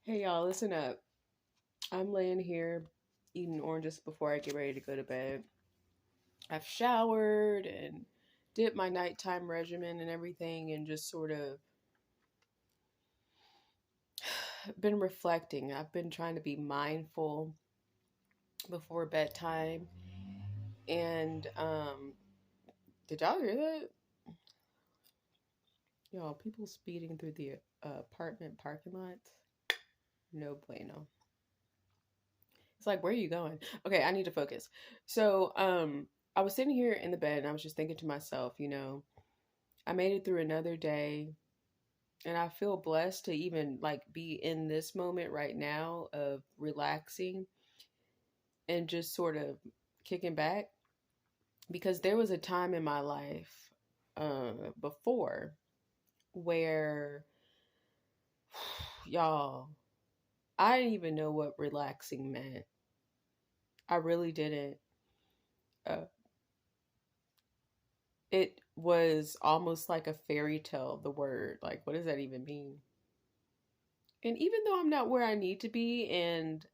Hey y'all, listen up. I'm laying here eating oranges before I get ready to go to bed. I've showered and did my nighttime regimen and everything and just sort of been reflecting. I've been trying to be mindful before bedtime. And did y'all hear that? Y'all, people speeding through the apartment parking lots? No bueno. It's like, where are you going? Okay, I need to focus. So, I was sitting here in the bed and I was just thinking to myself, I made it through another day and I feel blessed to even like be in this moment right now of relaxing and just sort of kicking back because there was a time in my life before where y'all, I didn't even know what relaxing meant. I really didn't. Uh, it was almost like a fairy tale, the word. Like, what does that even mean? And even though I'm not where I need to be and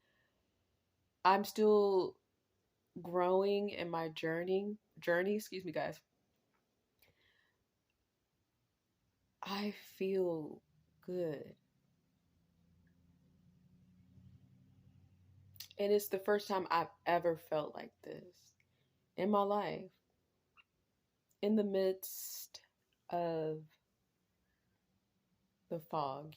I'm still growing in my journey, excuse me guys, I feel good. And it's the first time I've ever felt like this in my life, in the midst of the fog,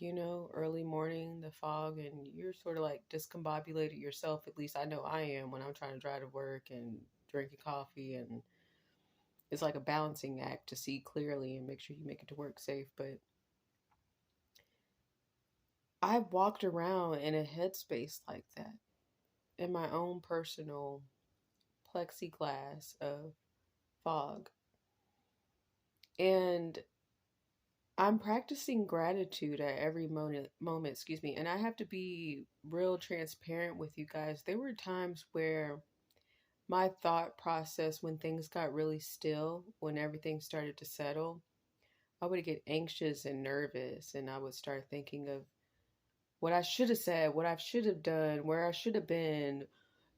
early morning, the fog, and you're sort of like discombobulated yourself. At least I know I am when I'm trying to drive to work and drinking coffee. And it's like a balancing act to see clearly and make sure you make it to work safe. But I've walked around in a headspace like that in my own personal plexiglass of fog. And I'm practicing gratitude at every moment, excuse me. And I have to be real transparent with you guys. There were times where my thought process, when things got really still, when everything started to settle, I would get anxious and nervous, and I would start thinking of what I should have said, what I should have done, where I should have been,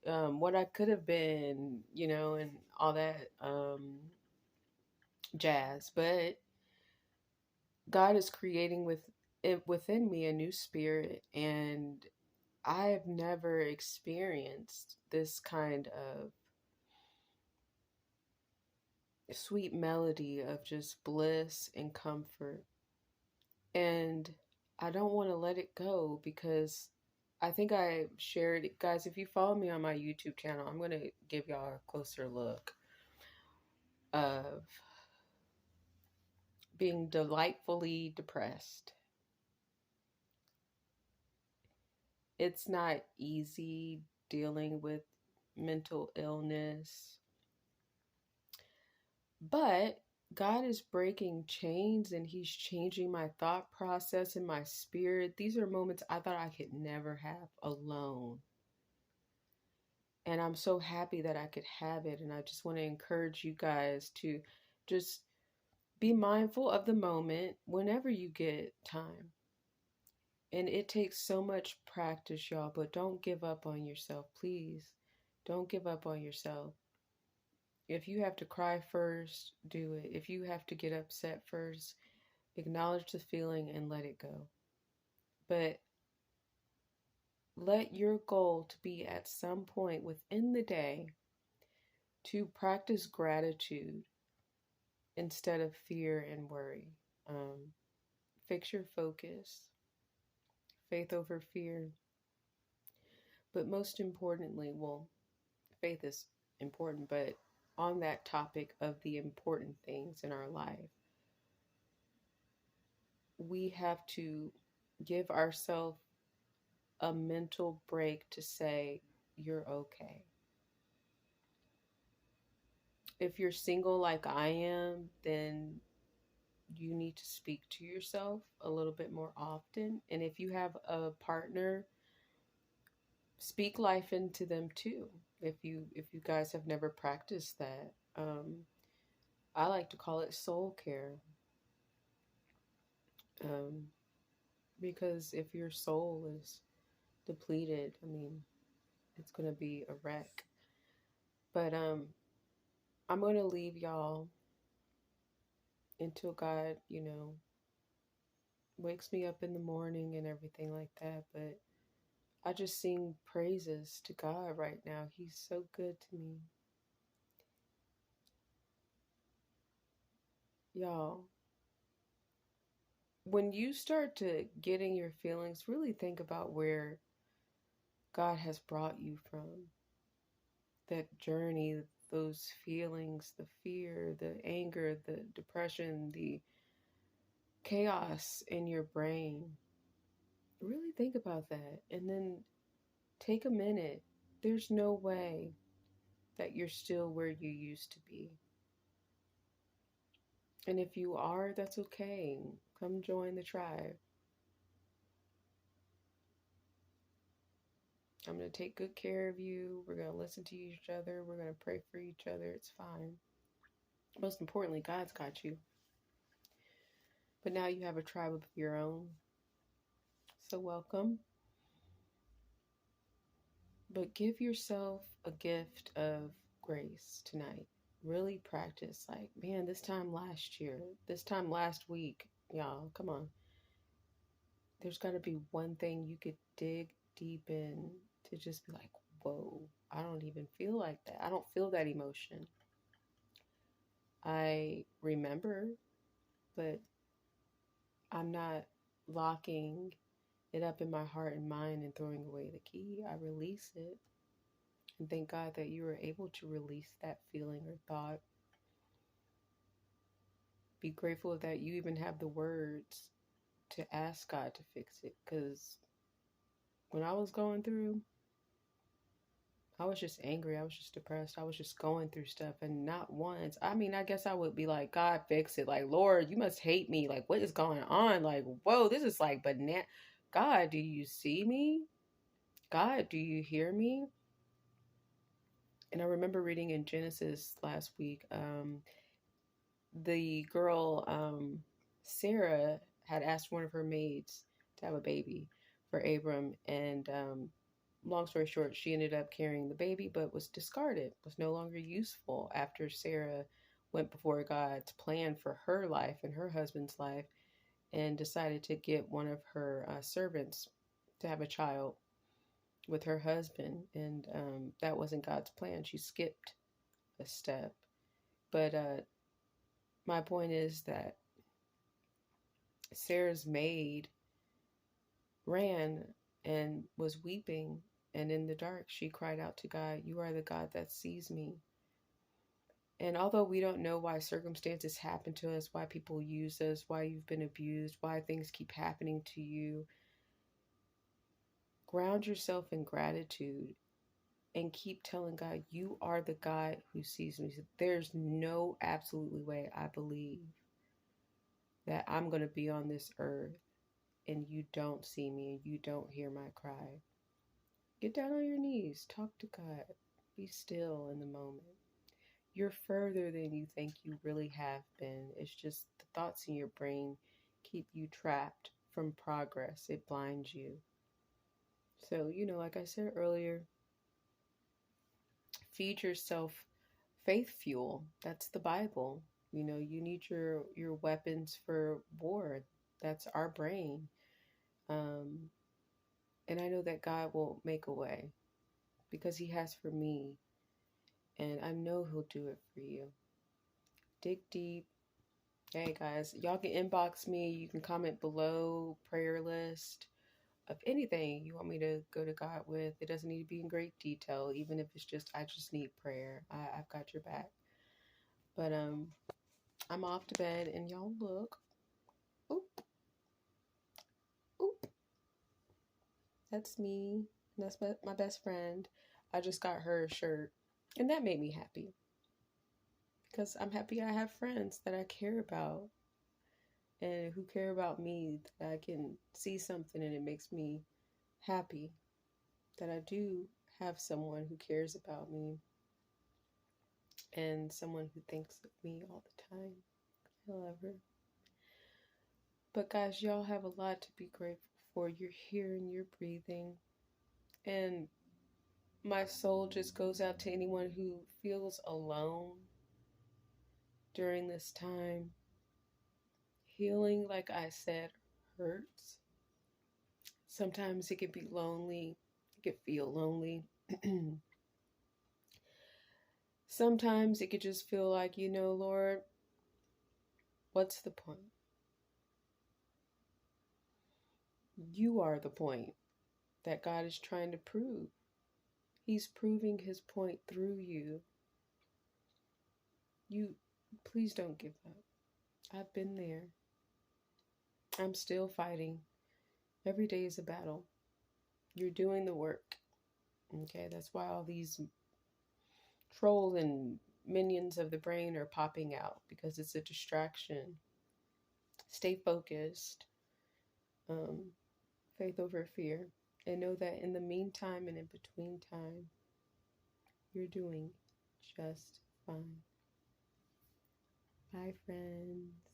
what I could have been, and all that jazz. But God is creating within me a new spirit, and I have never experienced this kind of sweet melody of just bliss and comfort. And I don't want to let it go because I think I shared it. Guys, if you follow me on my YouTube channel, I'm going to give y'all a closer look of being delightfully depressed. It's not easy dealing with mental illness, but God is breaking chains and He's changing my thought process and my spirit. These are moments I thought I could never have alone. And I'm so happy that I could have it. And I just want to encourage you guys to just be mindful of the moment whenever you get time. And it takes so much practice, y'all, but don't give up on yourself, please. Don't give up on yourself. If you have to cry first, do it. If you have to get upset first, acknowledge the feeling and let it go. But let your goal to be at some point within the day to practice gratitude instead of fear and worry. Um, Fix your focus, faith over fear. But most importantly, well, faith is important, but on that topic of the important things in our life, we have to give ourselves a mental break to say, you're okay. If you're single like I am, then you need to speak to yourself a little bit more often. And if you have a partner, speak life into them too. If you guys have never practiced that, I like to call it soul care. Um, because if your soul is depleted, I mean, it's going to be a wreck. But I'm going to leave y'all until God, wakes me up in the morning and everything like that. But I just sing praises to God right now. He's so good to me. Y'all, when you start to get in your feelings, really think about where God has brought you from. That journey, those feelings, the fear, the anger, the depression, the chaos in your brain. Really think about that. And then take a minute. There's no way that you're still where you used to be. And if you are, that's okay. Come join the tribe. I'm going to take good care of you. We're going to listen to each other. We're going to pray for each other. It's fine. Most importantly, God's got you. But now you have a tribe of your own. So welcome. But give yourself a gift of grace tonight. Really practice. Like, man, this time last year, this time last week, y'all, come on. There's got to be one thing you could dig deep in to just be like, whoa, I don't even feel like that. I don't feel that emotion. I remember, but I'm not locking it up in my heart and mind and throwing away the key. I release it. And thank God that you were able to release that feeling or thought. Be grateful that you even have the words to ask God to fix it. Because when I was going through, I was just angry. I was just depressed. I was just going through stuff. And not once. I mean, I guess I would be like, God, fix it. Like, Lord, you must hate me. Like, what is going on? Like, whoa, this is like banana. God, do you see me? God, do you hear me? And I remember reading in Genesis last week, the girl, Sarah, had asked one of her maids to have a baby for Abram. And long story short, she ended up carrying the baby, but was discarded, was no longer useful after Sarah went before God's plan for her life and her husband's life and decided to get one of her servants to have a child with her husband. And that wasn't God's plan. She skipped a step. But my point is that Sarah's maid ran and was weeping, and in the dark she cried out to God, "You are the God that sees me." And although we don't know why circumstances happen to us, why people use us, why you've been abused, why things keep happening to you, ground yourself in gratitude and keep telling God, you are the God who sees me. There's no absolutely way I believe that I'm going to be on this earth and you don't see me and you don't hear my cry. Get down on your knees. Talk to God. Be still in the moment. You're further than you think you really have been. It's just the thoughts in your brain keep you trapped from progress. It blinds you. So, like I said earlier, feed yourself faith fuel. That's the Bible. You need your weapons for war. That's our brain. And I know that God will make a way because he has for me. And I know he'll do it for you. Dig deep. Hey guys, y'all can inbox me. You can comment below, prayer list of anything you want me to go to God with. It doesn't need to be in great detail, even if it's just, I just need prayer. I've got your back. But I'm off to bed and y'all look. Oop. Oop. That's me. That's my best friend. I just got her a shirt. And that made me happy. Because I'm happy I have friends that I care about. And who care about me, that I can see something and it makes me happy that I do have someone who cares about me and someone who thinks of me all the time. I love her. But guys, y'all have a lot to be grateful for. You're here and you're breathing. And my soul just goes out to anyone who feels alone during this time. Healing, like I said, hurts. Sometimes it can be lonely. It can feel lonely. Sometimes it could just feel like, Lord, what's the point? You are the point that God is trying to prove. He's proving his point through you. Please don't give up. I've been there. I'm still fighting. Every day is a battle. You're doing the work. Okay, that's why all these trolls and minions of the brain are popping out, because it's a distraction. Stay focused. Faith over fear. And know that in the meantime and in between time, you're doing just fine. Bye, friends.